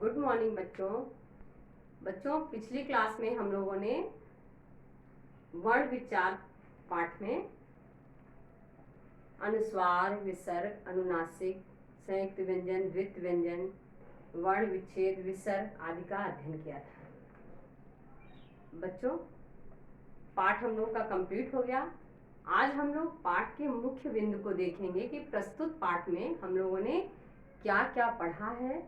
Good morning बच्चों पिछली class में हम लोगों ने वर्ण विचार पाठ में अनुस्वार, विसर्ग, अनुनासिक, संयुक्त व्यंजन, द्वित्व व्यंजन, वर्ण विच्छेद, विसर्ग आदि का अध्ययन किया था। बच्चों, पाठ हम लोग का कंप्लीट हो गया। आज हम लोग पाठ के मुख्य बिंदु को देखेंगे कि प्रस्तुत पाठ में हम लोगों ने क्या क्या पढ़ा है,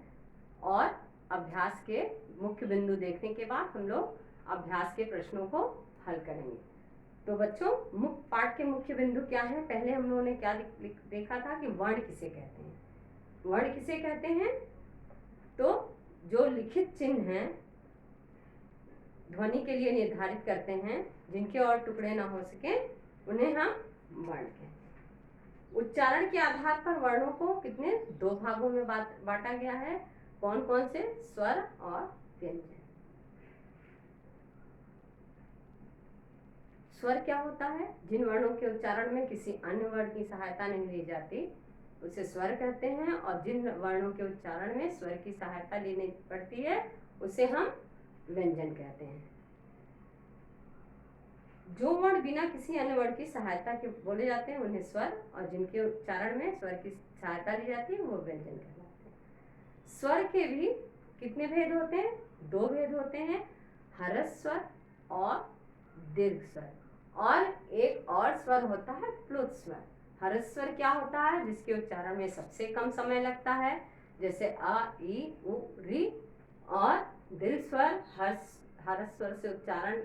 और अभ्यास के मुख्य बिंदु देखने के बाद हम लोग अभ्यास के प्रश्नों को हल करेंगे। तो बच्चों, पाठ के मुख्य बिंदु क्या है? पहले हम लोगों ने क्या देखा था कि वर्ण किसे कहते हैं। वर्ण किसे कहते हैं? तो जो लिखित चिन्ह हैं, ध्वनि के लिए निर्धारित करते हैं, जिनके और टुकड़े ना हो सके, उन्हें हम वर्ण कहते हैं। उच्चारण के आधार पर वर्णों को कितने दो भागों में बांटा गया है। कौन कौन से? स्वर और व्यंजन। स्वर क्या होता है? जिन वर्णों के उच्चारण में किसी अन्य वर्ण की सहायता नहीं ली जाती उसे स्वर कहते हैं, और जिन वर्णों के उच्चारण में स्वर की सहायता लेनी पड़ती है उसे हम व्यंजन कहते हैं। जो वर्ण बिना किसी अन्य वर्ण की सहायता के बोले जाते हैं उन्हें स्वर, और जिनके उच्चारण में स्वर की सहायता ली जाती है वो व्यंजन कहलाते हैं। स्वर के भी कितने भेद होते हैं? दो भेद होते हैं, हरस स्वर और दीर्घ स्वर, और एक और स्वर होता है प्लुत स्वर। हरस स्वर क्या होता है? जिसके उच्चारण में सबसे कम समय लगता है, जैसे अ, ई, उ, री। और दीर्घ स्वर हरस स्वर से उच्चारण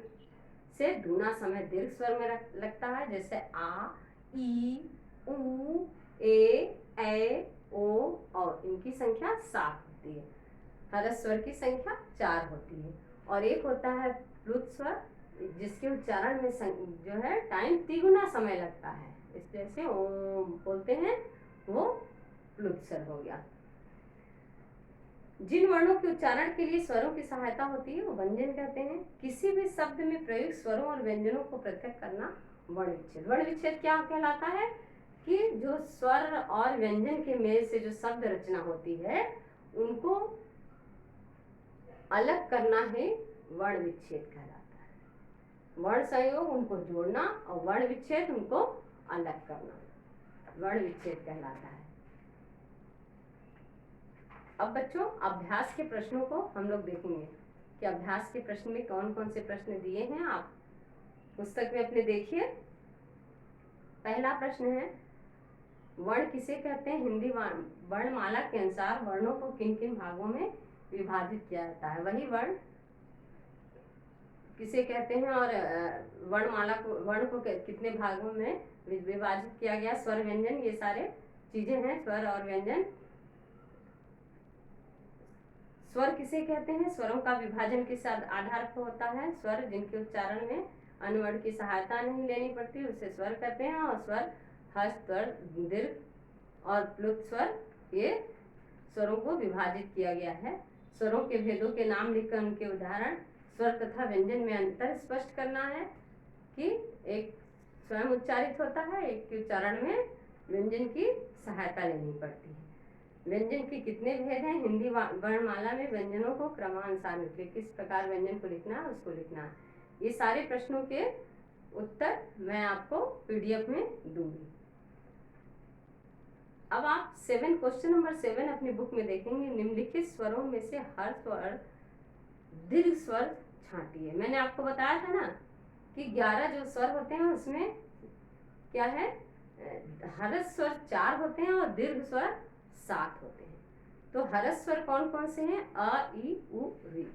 से दूना समय दीर्घ स्वर में लगता है, जैसे आ, ई, उ, ए, ओ, और इनकी संख्या 7 होती है। हरस स्वर की संख्या 4 होती है। और एक होता है प्लुत स्वर, जिसके उच्चारण में जो है टाइम तिगुना समय लगता है, इस जैसे ओम बोलते हैं, वो प्लुत स्वर हो गया। जिन वर्णों के उच्चारण के लिए स्वरों की सहायता होती है वो व्यंजन कहते हैं। किसी भी शब्द में प्रयुक्त स्वरों और व्यंजनों को पृथक करना वर्ण विच्छेद। वर्ण विच्छेद क्या कहलाता है? कि जो स्वर और व्यंजन के मेल से जो शब्द रचना होती है उनको अलग करना है वर्ण विच्छेद कहलाता है। वर्ण संयोग उनको जोड़ना और वर्ण विच्छेद उनको अलग करना वर्ण विच्छेद कहलाता है। अब बच्चों, अभ्यास के प्रश्नों को हम लोग देखेंगे कि अभ्यास के प्रश्न में कौन कौन से प्रश्न दिए हैं। आप पुस्तक में अपने देखिए। पहला प्रश्न है, वर्ण किसे कहते हैं? हिंदी वर्णमाला के अनुसार वर्णों को किन किन भागों में विभाजित किया जाता है? वही वर्ण किसे कहते हैं, और वर्ण को कितने भागों में विभाजित किया गया? स्वर, व्यंजन, ये सारे चीजें हैं, स्वर और व्यंजन। स्वर किसे कहते हैं? स्वरों का विभाजन किस आधार पर होता है? स्वर जिनके उच्चारण में अन्य वर्ण की सहायता नहीं लेनी पड़ती उसे स्वर कहते हैं, और स्वर हर्ष स्वर, दीर्घ और प्लुत स्वर, ये स्वरों को विभाजित किया गया है। स्वरों के भेदों के नाम लिखकर उनके उदाहरण, स्वर तथा व्यंजन में अंतर स्पष्ट करना है कि एक स्वयं उच्चारित होता है, एक के उच्चारण में व्यंजन की सहायता लेनी पड़ती है। व्यंजन के कितने भेद हैं? हिंदी वर्णमाला में व्यंजनों को क्रमानुसार लिखिए। किस प्रकार व्यंजन को लिखना है उसको लिखना है। ये सारे प्रश्नों के उत्तर मैं आपको पीडीएफ में दूंगी। अब आप क्वेश्चन नंबर 7 अपनी बुक में देखेंगे। निम्नलिखित स्वरों में से हर स्वर दीर्घ स्वर छांटिए। मैंने आपको बताया था ना कि 11 जो स्वर होते हैं उसमें क्या है? हरस स्वर 4 होते हैं और दीर्घ स्वर 7 होते हैं। तो हरस स्वर कौन कौन से हैं? अ, ई, उ, री।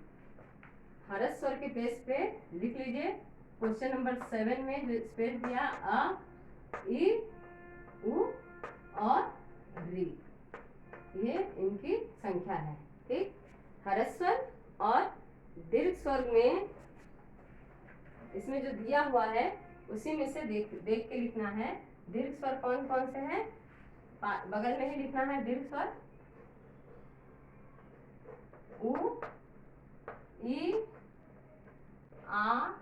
हरस स्वर के पेज पे लिख लीजिए। क्वेश्चन नंबर 7 में जो स्पेस दिया, अ, ई, उ और री, ये इनकी संख्या है। ठीक, हरस स्वर और दीर्घ स्वर में इसमें जो दिया हुआ है उसी में से देख के लिखना है। दीर्घ स्वर कौन कौन से हैं? बगल में ही लिखना है। दीर्घ स्वर उ, ई, आ,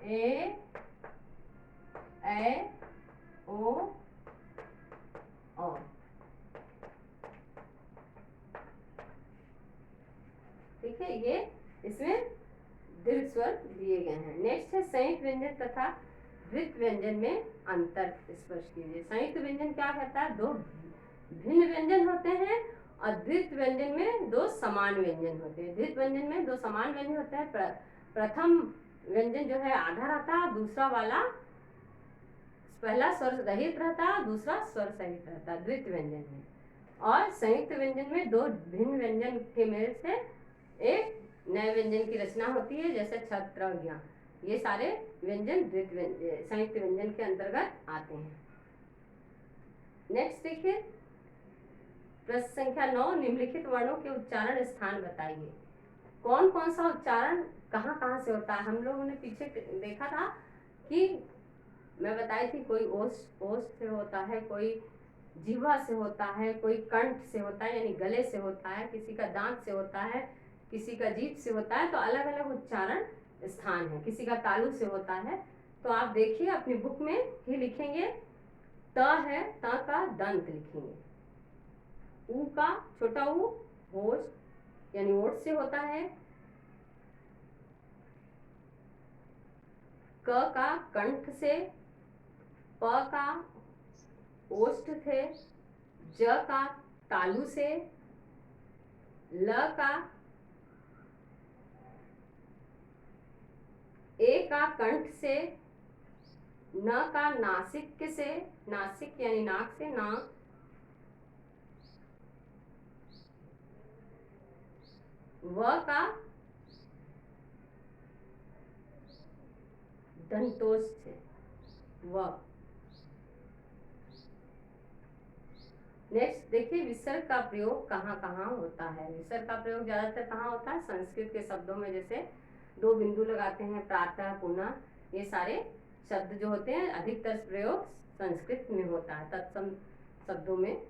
ए, ओ, और। है, ये इसमें दीर्घ स्वर दिए गए हैं। नेक्स्ट है संयुक्त व्यंजन तथा द्वित व्यंजन में अंतर स्पष्ट कीजिए। संयुक्त व्यंजन क्या कहता है, दो भिन्न व्यंजन होते हैं, और द्वित व्यंजन में दो समान व्यंजन होते हैं। द्वित व्यंजन में दो समान व्यंजन होते हैं, प्रथम व्यंजन जो है आधा रहता है, दूसरा वाला पहला स्वर रहित रहता है, दूसरा स्वर सहित रहता है द्वित व्यंजन में। और संयुक्त व्यंजन में दो भिन्न व्यंजन के मेल से एक नए व्यंजन की रचना होती है, जैसे छत्र, ज्ञ, ये सारे व्यंजन द्वित व्यंजन संयुक्त व्यंजन के अंतर्गत आते हैं। नेक्स्ट देखिए प्रश्न संख्या 9, निम्नलिखित वर्णों के उच्चारण स्थान बताइए। कौन कौन सा उच्चारण कहाँ कहाँ से होता है। हम लोगों ने पीछे देखा था कि मैं बताई थी, कोई ओष्ठ से होता है, कोई जीवा से होता है, कोई कंठ से होता है यानी गले से होता है, किसी का दांत से होता है, किसी का जीभ से होता है, तो अलग अलग उच्चारण स्थान है। किसी का तालु से होता है। तो आप देखिए अपनी बुक में ही लिखेंगे, त है, त का दंत लिखेंगे, ऊ का छोटा ऊ होठ यानी ओठ से होता है, क का कंठ से, प का ओष्ठ थे, ज का तालु से, ल का ए का कंठ से, न का नासिक से, नासिक यानी नाक से, नाक, व का दंतोष से, व। नेक्स्ट देखिए विसर्ग का प्रयोग कहाँ कहाँ होता है। विसर्ग का प्रयोग ज्यादातर कहाँ होता है, संस्कृत के शब्दों में, जैसे दो बिंदु लगाते हैं, प्रातः, पुनः, ये सारे शब्द जो होते हैं अधिकतर प्रयोग संस्कृत में होता है, तत्सम शब्दों में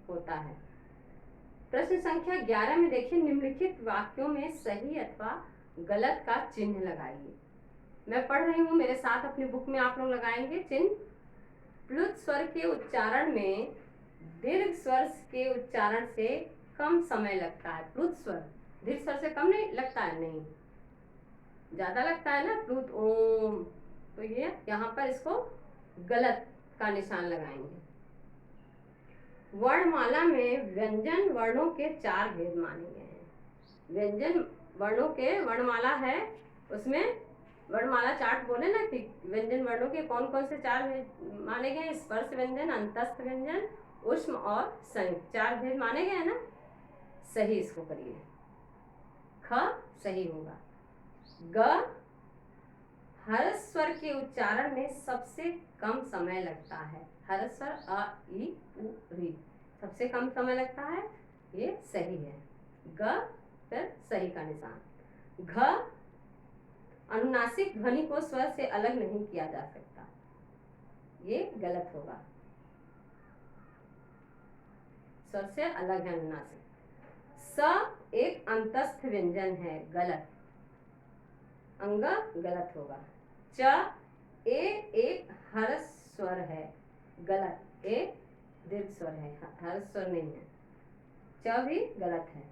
होता है। प्रश्न संख्या 11 में देखिए निम्नलिखित वाक्यों में सही अथवा गलत का चिन्ह लगाइए। मैं पढ़ रही हूँ, मेरे साथ अपनी बुक में आप लोग लगाएंगे चिन्ह। प्लुत स्वर के उच्चारण में दीर्घ स्वर के उच्चारण से कम समय लगता है। प्लुत स्वर दीर्घ स्वर से कम नहीं लगता है, नहीं ज्यादा लगता है ना, प्लुत ओम, तो ये यहाँ पर इसको गलत का निशान लगाएंगे। वर्णमाला में व्यंजन वर्णों के 4 भेद माने गए हैं। व्यंजन वर्णों के वर्णमाला है, उसमें वर्णमाला चार्ट बोले ना कि व्यंजन वर्णों के कौन कौन से 4 भेद माने गए। स्पर्श व्यंजन, अंतस्थ व्यंजन, ऊष्म और संयुक्त, 4 भेद माने गए ना। सही इसको करिए, ख सही होगा। ग हर्ष स्वर के उच्चारण में सबसे कम समय लगता है। हर्ष स्वर अ, ई, उ, री, सबसे कम समय लगता है, ये सही है। ग फिर सही का निशान। घ अनुनासिक ध्वनि को स्वर से अलग नहीं किया जा सकता, ये गलत होगा, स्वर से अलग है अनुनासिक। स एक अंतस्थ व्यंजन है, गलत, अंग गलत होगा। च ए एक हर्ष स्वर है, गलत, ए दीर्घ स्वर है, हर्ष स्वर नहीं है, च भी गलत है।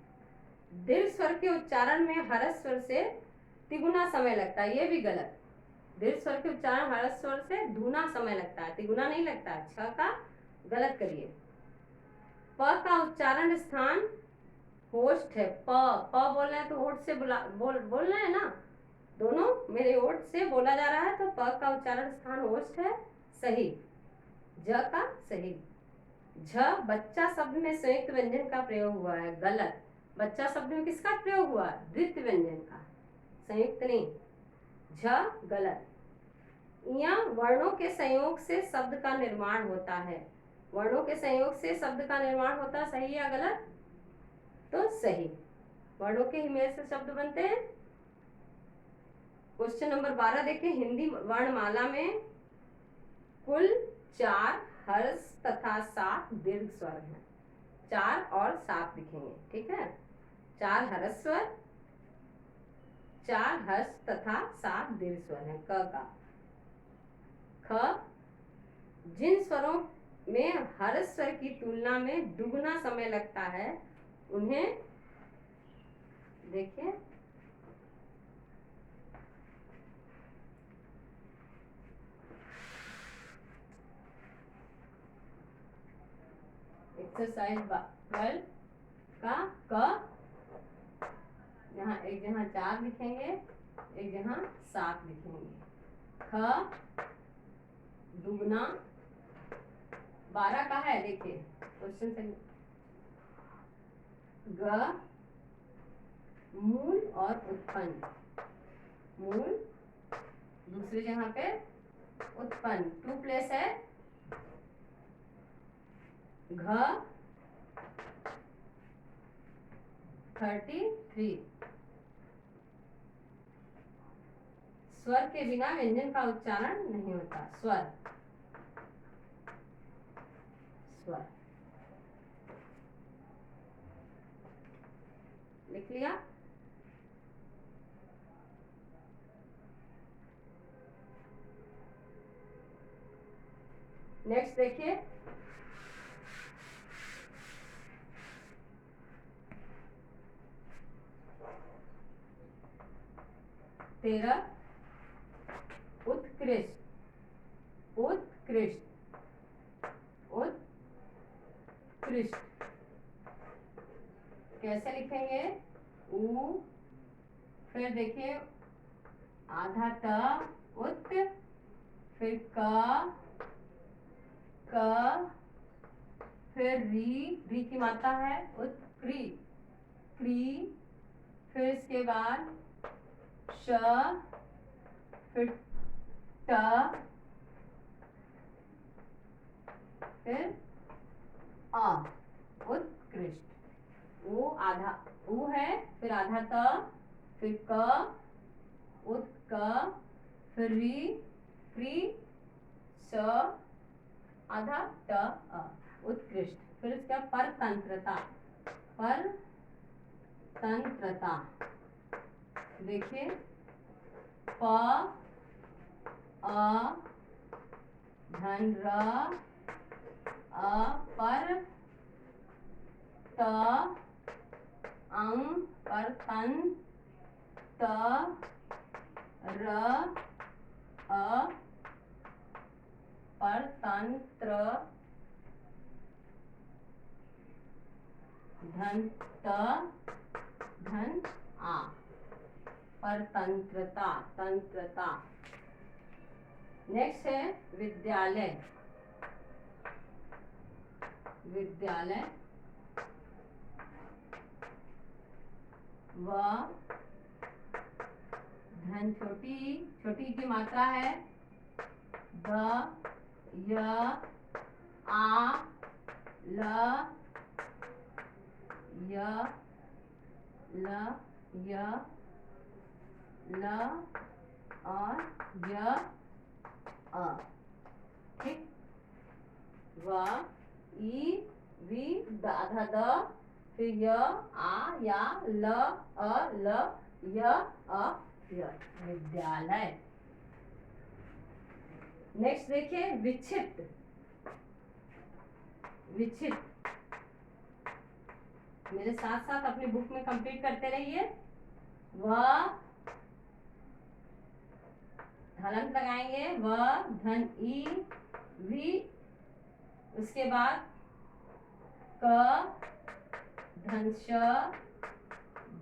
दीर्घ स्वर के उच्चारण में हर्ष स्वर से तिगुना समय लगता है, ये भी गलत। दीर्घ स्वर के उच्चारण हर्ष स्वर से दूना समय लगता है, तिगुना नहीं लगता है, छ का गलत करिए। प का उच्चारण स्थान होष्ठ है, प बोलना है तो होठ से बोलना है ना, दोनों मेरे होठ से बोला जा रहा है, तो प का उच्चारण स्थान होष्ठ है, सही। ज का सही। झ बच्चा शब्द में संयुक्त व्यंजन का प्रयोग हुआ है, गलत। बच्चा शब्द में किसका प्रयोग हुआ, द्वित व्यंजन का, संयुक्त नहीं। झ गलत। यहाँ वर्णों के संयोग से शब्द का निर्माण होता है, वर्णों के संयोग से शब्द का निर्माण होता है, सही या गलत, तो सही, वर्णों के ही मेल से शब्द बनते हैं। क्वेश्चन नंबर 12 देखें, हिंदी वर्णमाला में कुल 4 हर्ष तथा 7 दीर्घ स्वर हैं, 4 और 7 लिखेंगे, ठीक है। 4 हर्ष स्वर, 4 हर्ष तथा 7 दीर्घ स्वर हैं। क का ख जिन स्वरों में हर्ष स्वर की तुलना में दुगुना समय लगता है, उन्हें देखिए एक्सरसाइज 12 का क, यहाँ एक जगह 4 लिखेंगे, एक जगह 7 लिखेंगे। ख दुगना 12 का है, देखिए क्वेश्चन से। ग मूल और उत्पन्न, मूल दूसरी जगह पे उत्पन्न, 2 प्लेस है। घ 33। स्वर के बिना व्यंजन का उच्चारण नहीं होता। स्वर, स्वर लिख लिया। नेक्स्ट देखिए, तेरह उत्कृष्ट, उत्कृष्ट, उत्कृष्ट कैसे लिखेंगे? उ, फिर देखिए आधा त, उत, फिर क, फिर री की मात्रा है उत्क्री, क्री, फिर इसके बाद श, फिर ट, फिर अ, उत्कृष्ट। उ आधा उ है, फिर आधा त, फिर क, उत क, फिर री, क्री, स, आधा ट, अ, उत्कृष्ट। फिर इसका परतंत्रता, परतंत्रता देखिए, प, अ, धन र, अ, पर, त, अं, पर तन, त, र, अ, परतंत्र, धन त, धन आ, परतंत्रता, तंत्रता। नेक्स्ट है विद्यालय, विद्यालय, व, धन छोटी, छोटी की मात्रा है द, य, आ, ल, य, ल, य, ल और य, अ, ठीक। व, ई, वी, आधा द, फिर य, आ, या, ल, अ, ल, य, अ, य, विद्यालय। नेक्स्ट देखिए विक्षिप्त, विक्षिप्त मेरे साथ साथ अपनी बुक में कंप्लीट करते रहिए। व, हलंत लगाएंगे, व, धन ई, वी, उसके बाद क, धन श,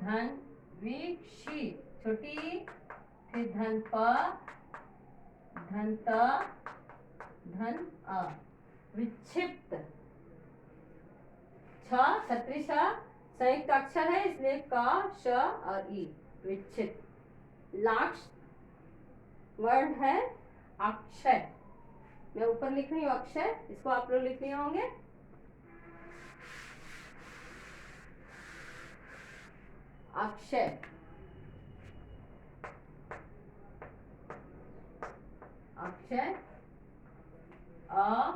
धन वी, शी छोटी, फिर धन प, धन त, धन अ, विक्षिप्त। छ, छत्री छ संयुक्त अक्षर है, इसलिए क, श और ई, विक्षिप्त। लास्ट वर्ड है अक्षय, मैं ऊपर लिख रही हूँ अक्षय, इसको आप लोग लिख लिए होंगे। अक्षय, अक्षय, अ,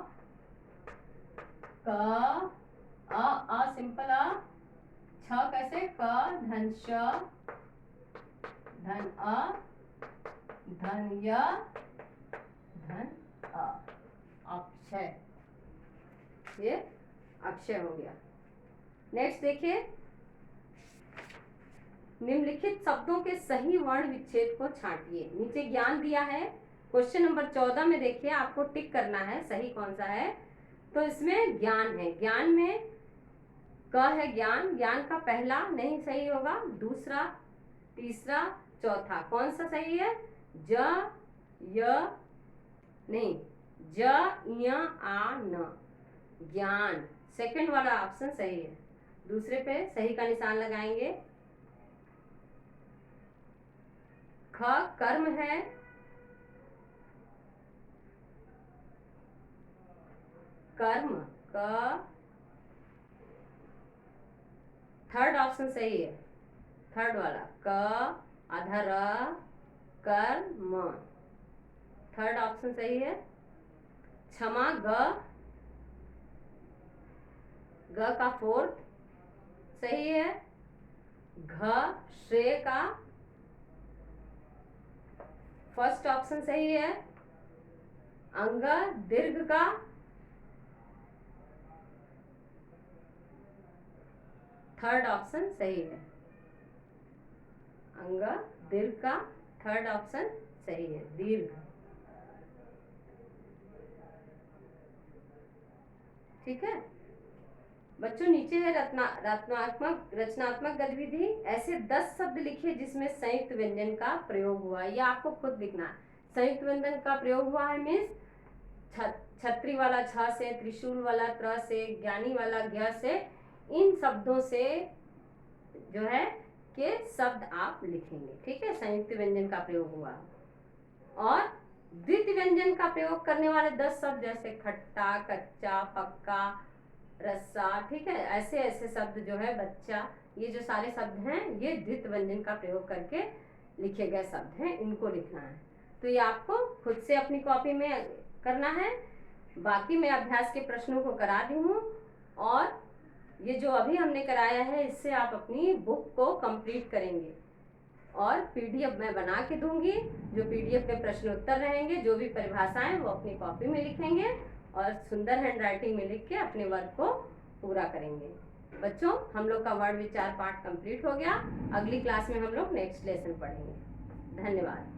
क, अ सिंपल अ, छ कैसे, क, धन श, धन अ, धन य, धन अ, अक्षय, ये अक्षय हो गया। नेक्स्ट देखिए, निम्नलिखित शब्दों के सही वर्ण विच्छेद को छांटिए। नीचे ज्ञान दिया है, क्वेश्चन नंबर 14 में देखिए आपको टिक करना है सही कौन सा है। तो इसमें ज्ञान है, ज्ञान में क है ज्ञान, ज्ञान का पहला नहीं सही होगा, दूसरा, तीसरा, चौथा कौन सा सही है? ज य नहीं, ज य आ न, ज्ञान सेकंड वाला ऑप्शन सही है। दूसरे पे सही का निशान लगाएंगे। ख कर्म है, कर्म क थर्ड ऑप्शन सही है, थर्ड वाला क आधा र कर्म, थर्ड ऑप्शन सही है। क्षमा ग का फोर्थ सही है। घ श्रेय का फर्स्ट ऑप्शन सही है। अंग दीर्घ का थर्ड ऑप्शन सही है। अंग दीर्घ का थर्ड ऑप्शन सही है, दीर्घ। ठीक है बच्चों, नीचे है रचनात्मक गतिविधि। ऐसे 10 शब्द लिखिए जिसमें संयुक्त व्यंजन का प्रयोग हुआ है, ये आपको खुद लिखना है। संयुक्त व्यंजन का प्रयोग हुआ है मीन्स छतरी वाला छ से, त्रिशूल वाला त्र से, ज्ञानी वाला ज्ञ से, इन शब्दों से जो है के शब्द आप लिखेंगे। ठीक है, संयुक्त व्यंजन का प्रयोग हुआ। और द्वितीय व्यंजन का प्रयोग करने वाले 10 शब्द जैसे खट्टा, कच्चा, पक्का, रस्सा, ठीक है, ऐसे ऐसे शब्द जो है बच्चा, ये जो सारे शब्द हैं ये द्वितीय व्यंजन का प्रयोग करके लिखे गए शब्द हैं, इनको लिखना है। तो ये आपको खुद से अपनी कॉपी में करना है। बाकी मैं अभ्यास के प्रश्नों को करा दी हूँ, और ये जो अभी हमने कराया है इससे आप अपनी बुक को कंप्लीट करेंगे, और पीडीएफ मैं बना के दूंगी। जो पीडीएफ में प्रश्न उत्तर रहेंगे, जो भी परिभाषाएं वो अपनी कॉपी में लिखेंगे और सुंदर हैंडराइटिंग में लिख के अपने वर्क को पूरा करेंगे। बच्चों, हम लोग का वर्ड विचार पाठ कंप्लीट हो गया। अगली क्लास में हम लोग नेक्स्ट लेसन पढ़ेंगे। धन्यवाद।